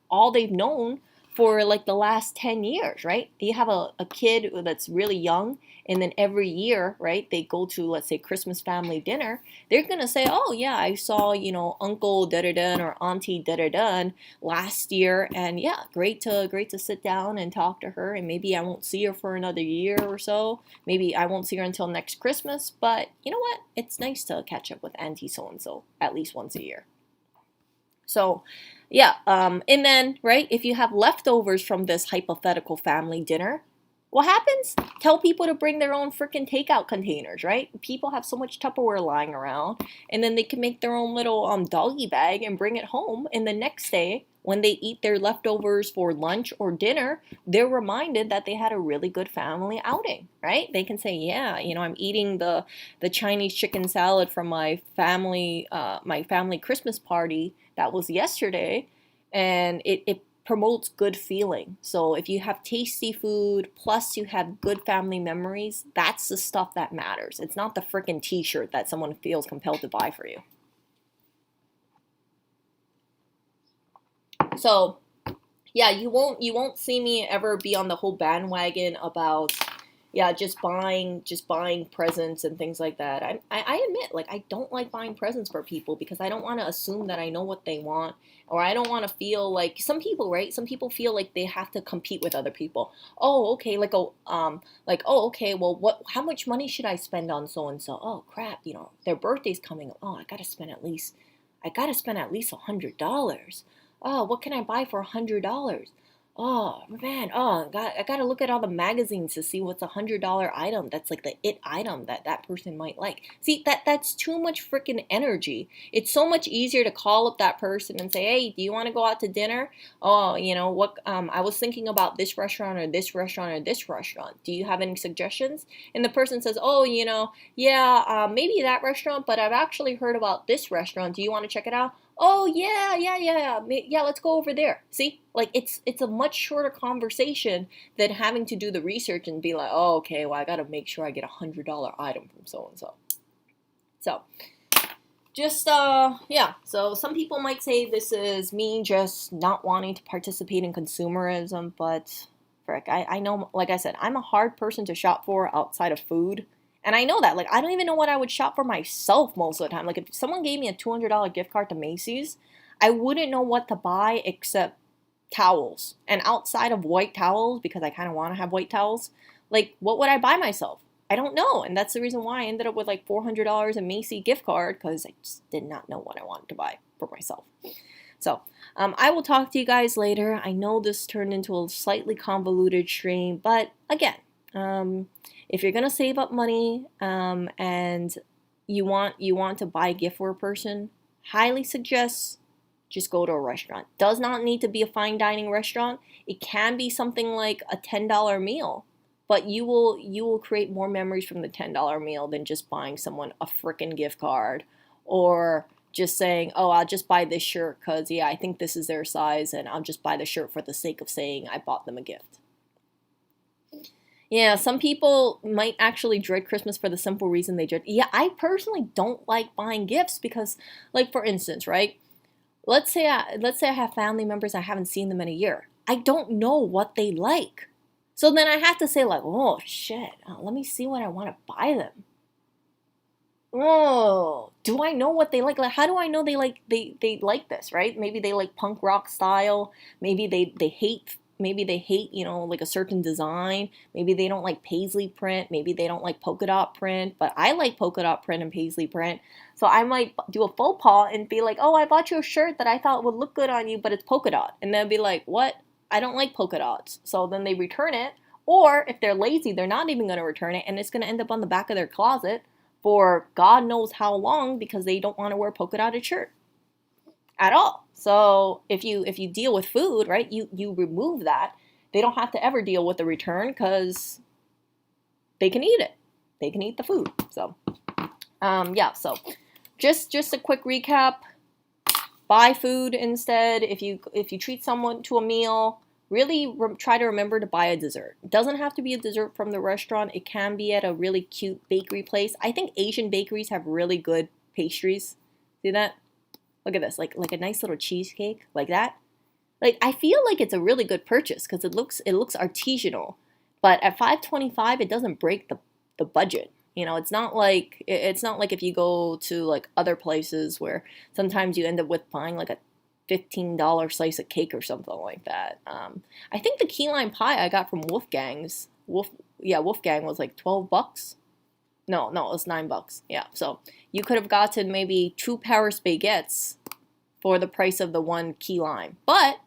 all they've known for like the last 10 years, right? You have a kid that's really young, and then every year, right, they go to, let's say, Christmas family dinner. They're gonna say, oh yeah, I saw, Uncle da-da-dun or Auntie da-da-dun last year, and yeah, great to sit down and talk to her, and maybe I won't see her for another year or so. Maybe I won't see her until next Christmas, but you know what? It's nice to catch up with Auntie so-and-so at least once a year. So, yeah, and then, right, if you have leftovers from this hypothetical family dinner, what happens? Tell people to bring their own freaking takeout containers, right? People have so much Tupperware lying around, and then they can make their own little doggy bag and bring it home. And the next day, when they eat their leftovers for lunch or dinner, they're reminded that they had a really good family outing, right? They can say, yeah, I'm eating the Chinese chicken salad from my family Christmas party that was yesterday, and it promotes good feeling. So if you have tasty food plus you have good family memories, that's the stuff that matters. It's not the freaking t-shirt that someone feels compelled to buy for you. So yeah, you won't see me ever be on the whole bandwagon about, yeah, just buying presents and things like that. I admit, like, I don't like buying presents for people because I don't want to assume that I know what they want, or I don't want to feel like some people, right? Some people feel like they have to compete with other people. Oh, okay, oh, okay, well, how much money should I spend on so and so? Oh, crap, their birthday's coming up. Oh, I gotta spend at least $100. Oh, what can I buy for $100? Oh man, I gotta look at all the magazines to see what's $100 item that's like the it item that that person might like. See, that's too much freaking energy. It's so much easier to call up that person and say, hey, do you want to go out to dinner? Oh, what? I was thinking about this restaurant or this restaurant or this restaurant. Do you have any suggestions? And the person says, oh, yeah, maybe that restaurant, but I've actually heard about this restaurant. Do you want to check it out? Oh yeah, yeah, yeah, yeah. Let's go over there. See, like it's a much shorter conversation than having to do the research and be like, oh, okay, well, I gotta make sure I get $100 item from so and so. So, just yeah. So some people might say this is me just not wanting to participate in consumerism, but frick, I know, like I said, I'm a hard person to shop for outside of food. And I know that. Like, I don't even know what I would shop for myself most of the time. Like, if someone gave me a $200 gift card to Macy's, I wouldn't know what to buy except towels. And outside of white towels, because I kind of want to have white towels, like, what would I buy myself? I don't know. And that's the reason why I ended up with like $400 in Macy's gift card, because I just did not know what I wanted to buy for myself. So, I will talk to you guys later. I know this turned into a slightly convoluted stream, but again, if you're gonna save up money and you want to buy a gift for a person, highly suggest just go to a restaurant. Does not need to be a fine dining restaurant. It can be something like a $10 meal, but you will create more memories from the $10 meal than just buying someone a frickin' gift card, or just saying, oh, I'll just buy this shirt because, yeah, I think this is their size, and I'll just buy the shirt for the sake of saying I bought them a gift. Yeah, some people might actually dread Christmas for the simple reason they dread. Yeah, I personally don't like buying gifts because, like, for instance, right? Let's say I have family members, I haven't seen them in a year. I don't know what they like. So then I have to say, like, oh shit, let me see what I want to buy them. Oh, do I know what they like? Like, how do I know they like this, right? Maybe they like punk rock style. Maybe they hate, like a certain design. Maybe they don't like paisley print. Maybe they don't like polka dot print, but I like polka dot print and paisley print. So I might do a faux pas and be like, oh, I bought you a shirt that I thought would look good on you, but it's polka dot. And they'll be like, what? I don't like polka dots. So then they return it. Or if they're lazy, they're not even going to return it, and it's going to end up on the back of their closet for God knows how long because they don't want to wear a polka dotted shirt at all. So if you deal with food, right, you remove that. They don't have to ever deal with the return because they can eat it. They can eat the food. So yeah. So just a quick recap. Buy food instead. If you treat someone to a meal, really try to remember to buy a dessert. It doesn't have to be a dessert from the restaurant. It can be at a really cute bakery place. I think Asian bakeries have really good pastries. See that? Look at this, like a nice little cheesecake, like that. like I feel like it's a really good purchase because it looks artisanal, but at 525 it doesn't break the budget. You know, it's not like if you go to like other places where sometimes you end up with buying like a $15 slice of cake or something like that. I think the key lime pie I got from Wolfgang was like 12 bucks. No, it was 9 bucks. Yeah, so you could have gotten maybe 2 Paris baguettes for the price of the 1 key lime. But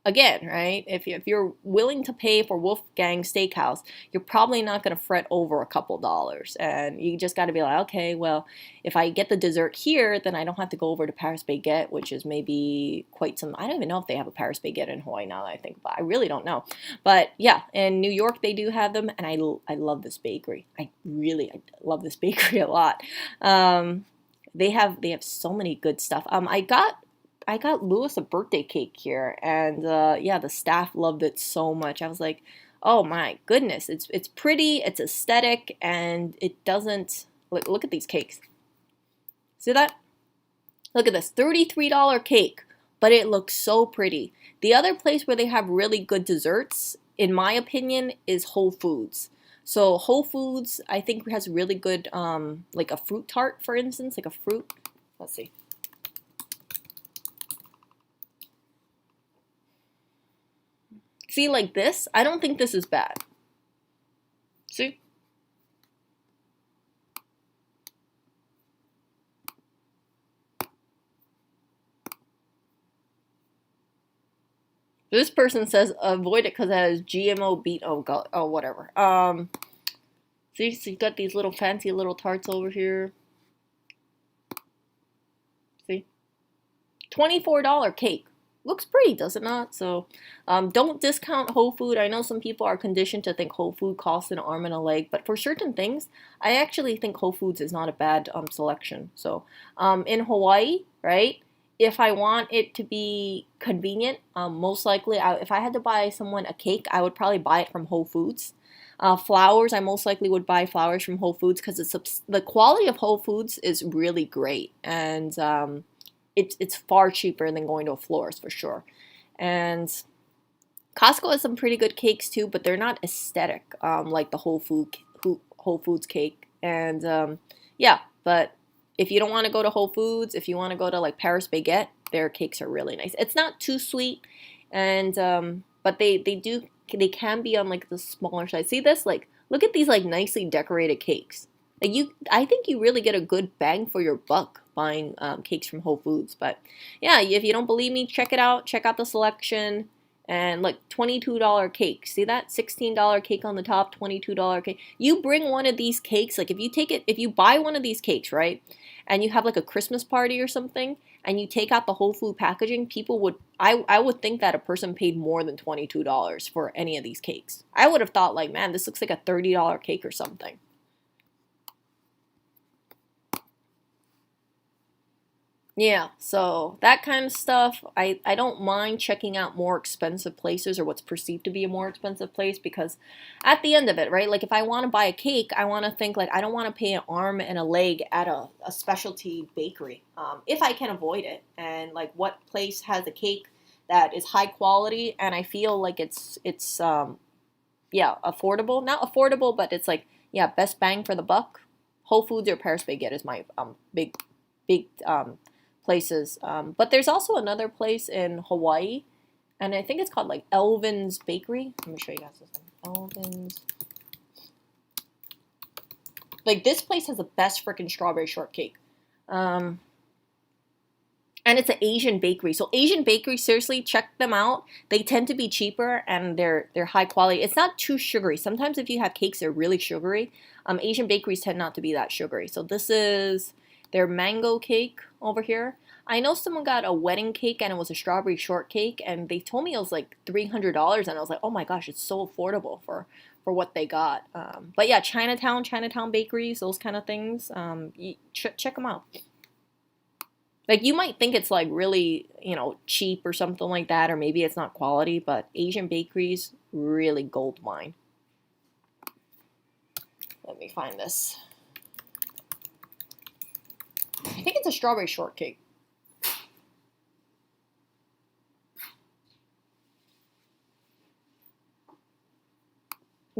again, right, if you're willing to pay for Wolfgang Steakhouse, you're probably not going to fret over a couple dollars. And you just got to be like, okay, well, if I get the dessert here, then I don't have to go over to Paris Baguette, which is maybe quite some, I don't even know if they have a Paris Baguette in Hawaii now that I think about it. I really don't know. But yeah, in New York they do have them, and I love this bakery. I love this bakery a lot. They have so many good stuff. I got Lewis a birthday cake here, and yeah, the staff loved it so much. I was like, oh my goodness, it's pretty, it's aesthetic, and it doesn't look at these cakes. See that? Look at this, $33 cake, but it looks so pretty. The other place where they have really good desserts, in my opinion, is Whole Foods. So Whole Foods, I think, has really good, like a fruit tart, for instance, like a fruit. Let's see. See, like this, I don't think this is bad. See? This person says avoid it because it has GMO beet. Oh god, oh whatever. See, so you got these little fancy little tarts over here. See, $24 cake. Looks pretty, does it not? So don't discount Whole Food. I know some people are conditioned to think Whole Food costs an arm and a leg, but for certain things, I actually think Whole Foods is not a bad selection. So in Hawaii, right, if I want it to be convenient, most likely, if I had to buy someone a cake, I would probably buy it from Whole Foods. Flowers, I most likely would buy flowers from Whole Foods because the quality of Whole Foods is really great, and it's far cheaper than going to a florist for sure. And Costco has some pretty good cakes too, but they're not aesthetic like the Whole Foods cake. And yeah, but if you don't want to go to Whole Foods, if you want to go to like Paris Baguette, their cakes are really nice. It's not too sweet, and but they can be on like the smaller side. See this? Like, look at these like nicely decorated cakes. Like I think you really get a good bang for your buck buying cakes from Whole Foods. But yeah, if you don't believe me, check it out. Check out the selection. And like $22 cake. See that? $16 cake on the top, $22 cake. You bring one of these cakes, like if you buy one of these cakes, right? And you have like a Christmas party or something, and you take out the Whole Food packaging, I would think that a person paid more than $22 for any of these cakes. I would have thought like, man, this looks like a $30 cake or something. Yeah, so that kind of stuff, I don't mind checking out more expensive places or what's perceived to be a more expensive place because at the end of it, right, like if I want to buy a cake, I want to think like I don't want to pay an arm and a leg at a specialty bakery if I can avoid it. And like what place has a cake that is high quality and I feel like it's yeah, affordable. Not affordable, but it's like, yeah, best bang for the buck. Whole Foods or Paris Baguette is my big places. But there's also another place in Hawaii, and I think it's called like Elvin's Bakery. Let me show you guys this one. Elvin's. Like this place has the best freaking strawberry shortcake. And it's an Asian bakery. So Asian bakeries, seriously, check them out. They tend to be cheaper and they're high quality. It's not too sugary. Sometimes if you have cakes, they're really sugary. Asian bakeries tend not to be that sugary. So this is their mango cake over here. I know someone got a wedding cake and it was a strawberry shortcake and they told me it was like $300 and I was like, oh my gosh, it's so affordable for what they got. But yeah, Chinatown bakeries, those kind of things. Check them out. Like you might think it's like really, cheap or something like that, or maybe it's not quality, but Asian bakeries, really gold mine. Let me find this. I think it's a strawberry shortcake.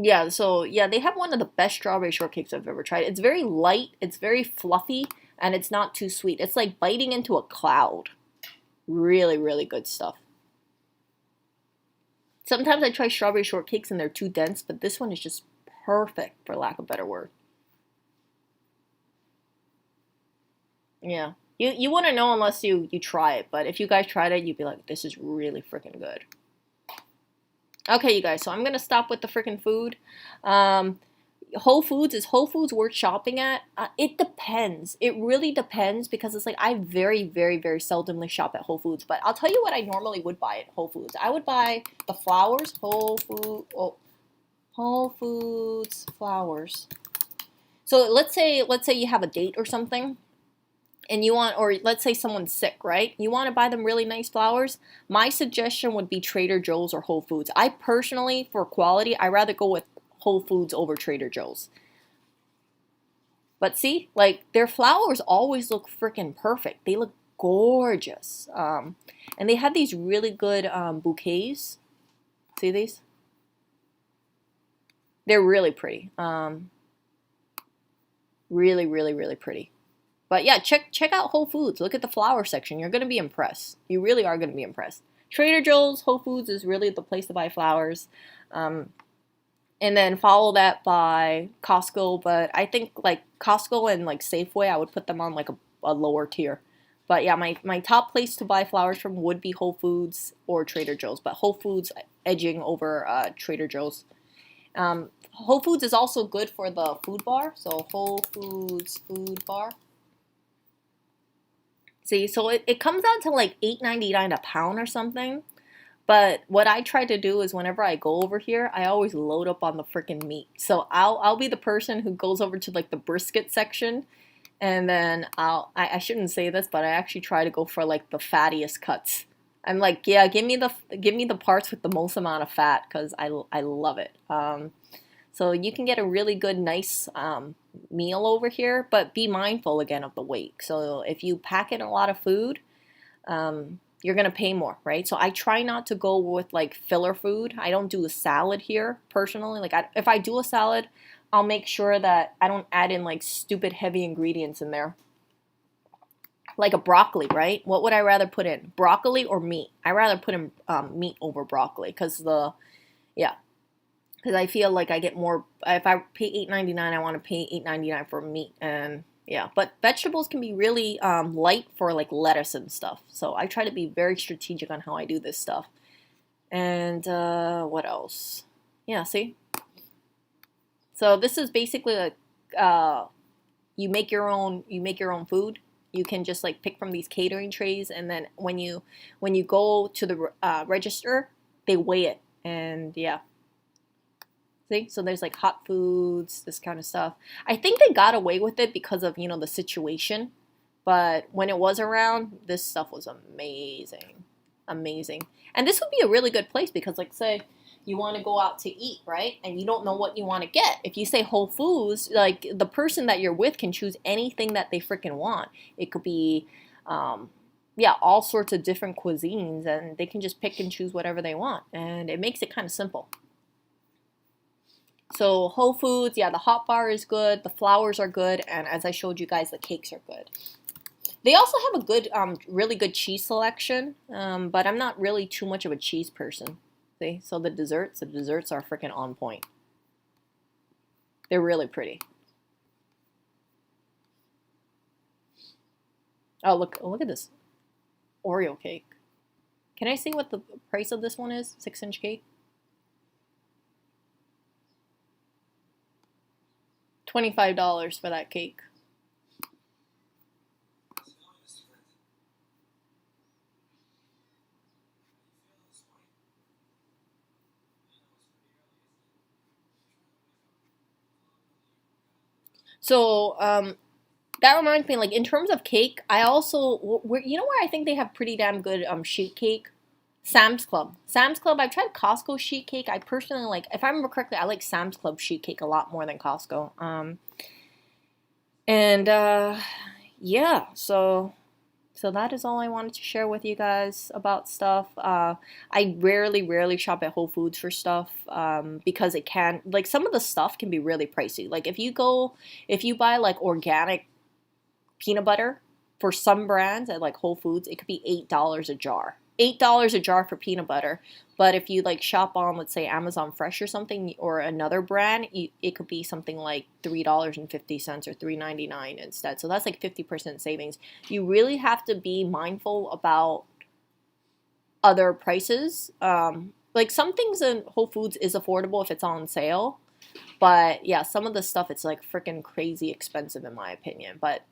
Yeah, so yeah, they have one of the best strawberry shortcakes I've ever tried. It's very light, it's very fluffy, and it's not too sweet. It's like biting into a cloud. Really, really good stuff. Sometimes I try strawberry shortcakes and they're too dense, but this one is just perfect, for lack of a better word. Yeah. You wouldn't know unless you try it, but if you guys tried it, you'd be like, this is really freaking good. Okay, you guys, so I'm gonna stop with the freaking food. Um, Whole Foods, is Whole Foods worth shopping at? It depends. It really depends because it's like I very, very, very seldomly shop at Whole Foods. But I'll tell you what I normally would buy at Whole Foods. I would buy the flowers, Whole Foods flowers. So let's say you have a date or something, and you want, or let's say someone's sick, right? You want to buy them really nice flowers. My suggestion would be Trader Joe's or Whole Foods. I personally, for quality, I rather go with Whole Foods over Trader Joe's. But see, like their flowers always look freaking perfect. They look gorgeous. And they have these really good bouquets. See these? They're really pretty. Really, really, really pretty. But yeah, check out Whole Foods. Look at the flower section. You're gonna be impressed. You really are gonna be impressed. Trader Joe's, Whole Foods is really the place to buy flowers. Um, and then follow that by Costco. But I think like Costco and like Safeway, I would put them on like a lower tier. But yeah, my top place to buy flowers from would be Whole Foods or Trader Joe's. But Whole Foods edging over Trader Joe's. Whole Foods is also good for the food bar. So Whole Foods food bar. See, so it comes out to like $8.99 a pound or something. But what I try to do is whenever I go over here, I always load up on the freaking meat. So I'll be the person who goes over to like the brisket section, and then I shouldn't say this, but I actually try to go for like the fattiest cuts. I'm like, yeah, give me the parts with the most amount of fat because I love it. So you can get a really good, nice meal over here, but be mindful again of the weight. So if you pack in a lot of food, you're gonna pay more, right? So I try not to go with like filler food. I don't do a salad here personally. Like if I do a salad, I'll make sure that I don't add in like stupid heavy ingredients in there. Like a broccoli, right? What would I rather put in? Broccoli or meat? I rather put in meat over broccoli because yeah, because I feel like I get more. If I pay $8.99, I want to pay $8.99 for meat, and yeah. But vegetables can be really light for like lettuce and stuff. So I try to be very strategic on how I do this stuff. And what else? Yeah, see. So this is basically like you make your own food. You can just like pick from these catering trays, and then when you go to the register, they weigh it, and yeah. See? So there's like hot foods, this kind of stuff. I think they got away with it because of, the situation. But when it was around, this stuff was amazing. Amazing. And this would be a really good place because, like, say you want to go out to eat, right? And you don't know what you want to get. If you say Whole Foods, like, the person that you're with can choose anything that they freaking want. It could be, yeah, all sorts of different cuisines, and they can just pick and choose whatever they want. And it makes it kind of simple. So Whole Foods, yeah, the hot bar is good, the flowers are good, and as I showed you guys, the cakes are good. They also have a good, really good cheese selection, but I'm not really too much of a cheese person. See, so the desserts are freaking on point. They're really pretty. Oh, look at this Oreo cake. Can I see what the price of this one is? 6-inch cake? $25 for that cake. So, that reminds me, like in terms of cake, I also where I think they have pretty damn good sheet cake. Sam's Club. Sam's Club. I've tried Costco sheet cake. I personally like, if I remember correctly, I like Sam's Club sheet cake a lot more than Costco. And yeah, so So that is all I wanted to share with you guys about stuff. I rarely shop at Whole Foods for stuff because it can, like, some of the stuff can be really pricey. Like if you buy like organic peanut butter for some brands at like Whole Foods, it could be $8 a jar. $8 a jar for peanut butter. But if you like shop on, let's say, Amazon Fresh or something, or another brand, it could be something like $3.50 or $3.99 instead. So that's like 50% savings. You really have to be mindful about other prices. Like some things in Whole Foods is affordable if it's on sale. But yeah, some of the stuff, it's like freaking crazy expensive in my opinion. But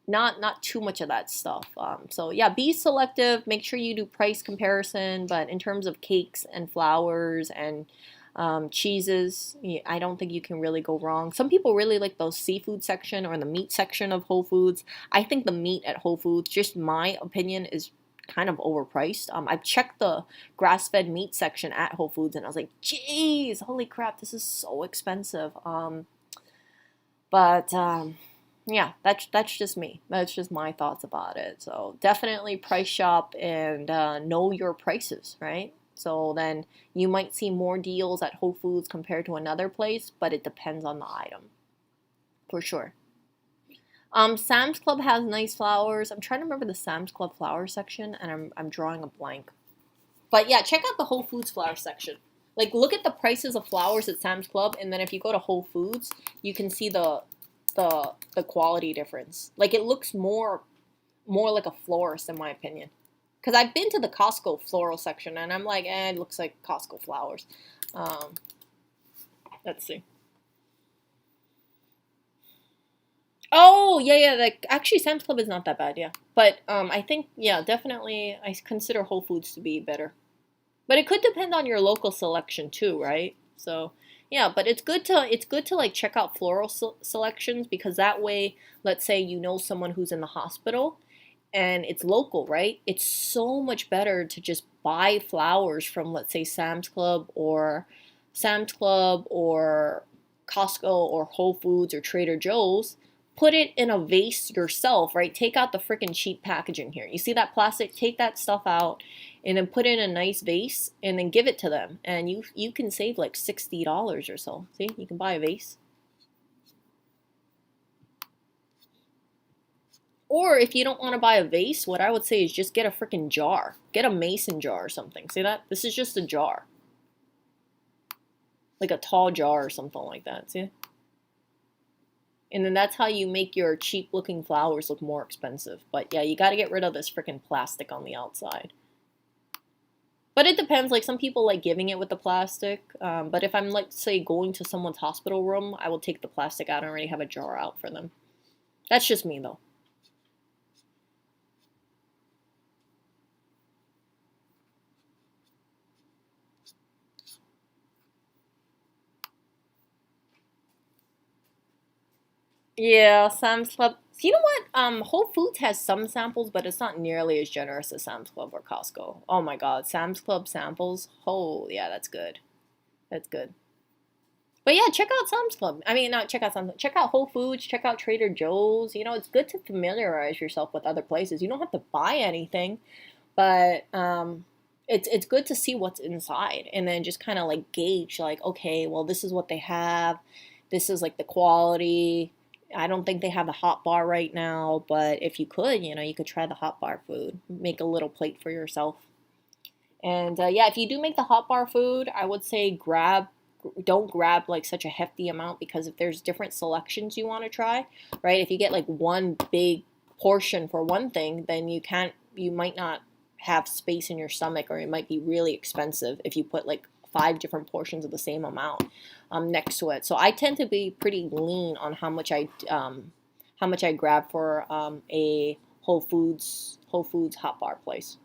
not too much of that stuff. So yeah, be selective. Make sure you do price comparison. But in terms of cakes and flours and cheeses, I don't think you can really go wrong. Some people really like those seafood section or the meat section of Whole Foods. I think the meat at Whole Foods, just my opinion, is kind of overpriced. I've checked the grass-fed meat section at Whole Foods and I was like, geez, holy crap, this is so expensive. But yeah, that's just me. That's just my thoughts about it. So definitely price shop and know your prices, right? So then you might see more deals at Whole Foods compared to another place, but it depends on the item, for sure. Sam's Club has nice flowers. I'm trying to remember the Sam's Club flower section, and I'm drawing a blank. But yeah, check out the Whole Foods flower section. Like, look at the prices of flowers at Sam's Club, and then if you go to Whole Foods, you can see the quality difference. Like, it looks more like a florist in my opinion. Because I've been to the Costco floral section, and I'm like, it looks like Costco flowers. Let's see. Oh, yeah, like, actually, Sam's Club is not that bad, yeah. But, I think, yeah, definitely, I consider Whole Foods to be better. But it could depend on your local selection, too, right? So, yeah, but it's good to, like, check out floral selections, because that way, let's say you know someone who's in the hospital, and it's local, right? It's so much better to just buy flowers from, let's say, Sam's Club or Costco or Whole Foods or Trader Joe's. Put it in a vase yourself, right? Take out the freaking cheap packaging here. You see that plastic? Take that stuff out and then put it in a nice vase and then give it to them. And you can save like $60 or so. See, you can buy a vase. Or if you don't want to buy a vase, what I would say is just get a freaking jar. Get a mason jar or something. See that? This is just a jar. Like a tall jar or something like that. See? And then that's how you make your cheap looking flowers look more expensive. But yeah, you got to get rid of this freaking plastic on the outside. But it depends. Like, some people like giving it with the plastic. But if I'm, like, say, going to someone's hospital room, I will take the plastic out and already have a jar out for them. That's just me, though. Yeah, Sam's Club. You know what? Whole Foods has some samples, but it's not nearly as generous as Sam's Club or Costco. Oh my God, Sam's Club samples. Oh yeah, that's good. That's good. But yeah, check out Sam's Club. I mean, not check out Sam's. Check out Whole Foods. Check out Trader Joe's. You know, it's good to familiarize yourself with other places. You don't have to buy anything, but it's good to see what's inside and then just kind of like gauge, like, okay, well, this is what they have. This is like the quality. I don't think they have the hot bar right now, but if you could, you know, you could try the hot bar food. Make a little plate for yourself. And yeah, if you do make the hot bar food, I would say don't grab like such a hefty amount, because if there's different selections you want to try, right? If you get like one big portion for one thing, then you might not have space in your stomach, or it might be really expensive if you put like 5 different portions of the same amount next to it. So I tend to be pretty lean on how much I grab for a Whole Foods hot bar place.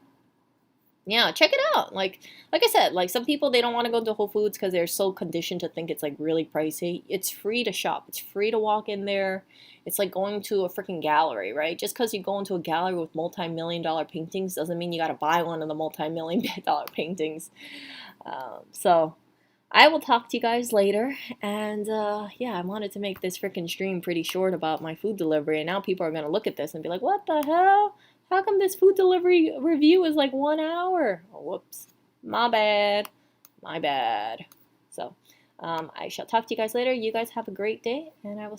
Yeah, check it out. Like I said, like, some people, they don't want to go to Whole Foods because they're so conditioned to think it's like really pricey. It's free to shop. It's free to walk in there. It's like going to a freaking gallery, right? Just because you go into a gallery with multi-million-dollar paintings doesn't mean you got to buy one of the multi-million-dollar paintings. So I will talk to you guys later. And yeah, I wanted to make this freaking stream pretty short about my food delivery. And now people are going to look at this and be like, what the hell? How come this food delivery review is like 1 hour? Oh, whoops. My bad. My bad. So, I shall talk to you guys later. You guys have a great day, and I will